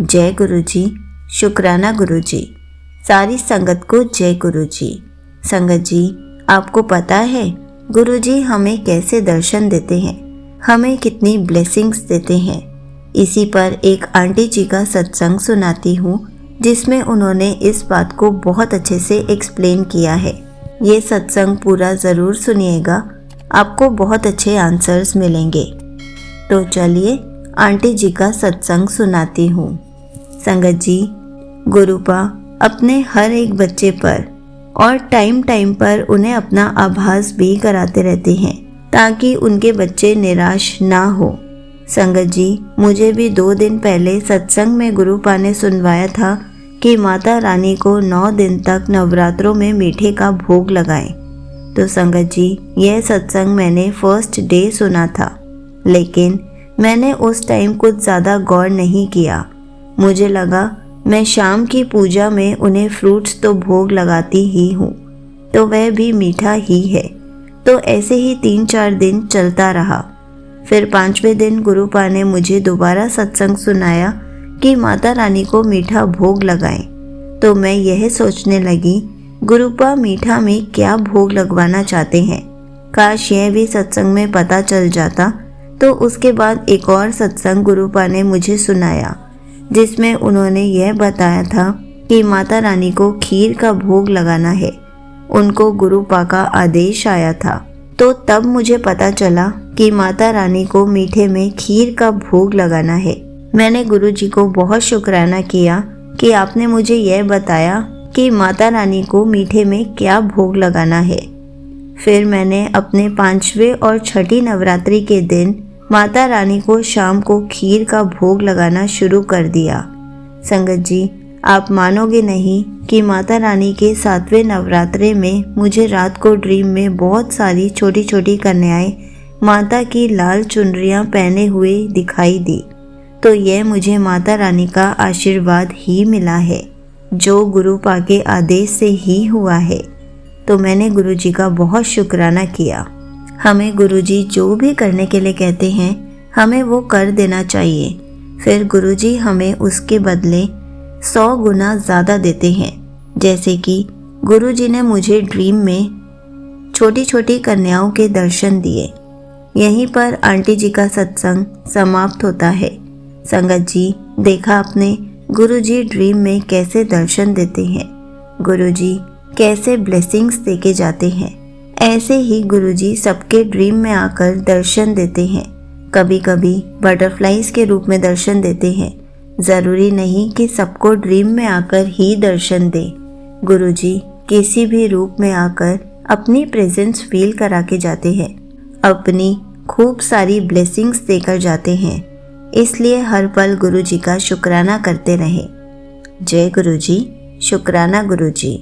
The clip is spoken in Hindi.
जय गुरुजी, शुक्राना गुरुजी। सारी संगत को जय गुरुजी। संगत जी, आपको पता है गुरुजी हमें कैसे दर्शन देते हैं, हमें कितनी ब्लेसिंग्स देते हैं। इसी पर एक आंटी जी का सत्संग सुनाती हूँ जिसमें उन्होंने इस बात को बहुत अच्छे से एक्सप्लेन किया है। ये सत्संग पूरा ज़रूर सुनिएगा, आपको बहुत अच्छे आंसर्स मिलेंगे। तो चलिए आंटी जी का सत्संग सुनाती हूँ। संगत जी, गुरुपा अपने हर एक बच्चे पर और टाइम टाइम पर उन्हें अपना आभास भी कराते रहते हैं ताकि उनके बच्चे निराश ना हो। संगत जी, मुझे भी 2 दिन पहले सत्संग में गुरुपा ने सुनवाया था कि माता रानी को 9 दिन तक नवरात्रों में मीठे का भोग लगाएं। तो संगत जी, यह सत्संग मैंने फर्स्ट डे सुना था, लेकिन मैंने उस टाइम कुछ ज़्यादा गौर नहीं किया। मुझे लगा मैं शाम की पूजा में उन्हें फ्रूट्स तो भोग लगाती ही हूँ, तो वह भी मीठा ही है। तो ऐसे ही 3-4 दिन चलता रहा। फिर 5वें दिन गुरुपा ने मुझे दोबारा सत्संग सुनाया कि माता रानी को मीठा भोग लगाएं। तो मैं यह सोचने लगी, गुरुपा मीठा में क्या भोग लगवाना चाहते हैं। काश यह भी सत्संग में पता चल जाता। तो उसके बाद एक और सत्संग गुरुपा ने मुझे सुनाया जिसमें उन्होंने यह बताया था कि माता रानी को खीर का भोग लगाना है। उनको गुरुपा का आदेश आया था। तो तब मुझे पता चला कि माता रानी को मीठे में खीर का भोग लगाना है। मैंने गुरुजी को बहुत शुक्राना किया कि आपने मुझे यह बताया कि माता रानी को मीठे में क्या भोग लगाना है। फिर मैंने अपने 5वें और 6ठी नवरात्रि के दिन माता रानी को शाम को खीर का भोग लगाना शुरू कर दिया। संगत जी, आप मानोगे नहीं कि माता रानी के 7वें नवरात्रे में मुझे रात को ड्रीम में बहुत सारी छोटी छोटी कन्याएं माता की लाल चुनरियां पहने हुए दिखाई दी। तो यह मुझे माता रानी का आशीर्वाद ही मिला है, जो गुरुपा के आदेश से ही हुआ है। तो मैंने गुरुजी का बहुत शुक्राना किया। हमें गुरुजी जो भी करने के लिए कहते हैं हमें वो कर देना चाहिए। फिर गुरुजी हमें उसके बदले 100 गुना ज़्यादा देते हैं। जैसे कि गुरुजी ने मुझे ड्रीम में छोटी छोटी कन्याओं के दर्शन दिए। यहीं पर आंटी जी का सत्संग समाप्त होता है। संगत जी, देखा आपने गुरुजी ड्रीम में कैसे दर्शन देते हैं, गुरुजी कैसे ब्लेसिंग्स देके जाते हैं। ऐसे ही गुरुजी सबके ड्रीम में आकर दर्शन देते हैं। कभी कभी बटरफ्लाइज के रूप में दर्शन देते हैं। ज़रूरी नहीं कि सबको ड्रीम में आकर ही दर्शन दे। गुरुजी किसी भी रूप में आकर अपनी प्रेजेंस फील करा के जाते हैं, अपनी खूब सारी ब्लेसिंग्स देकर जाते हैं। इसलिए हर पल गुरुजी का शुक्राना करते रहें। जय गुरुजी, शुक्राना गुरुजी।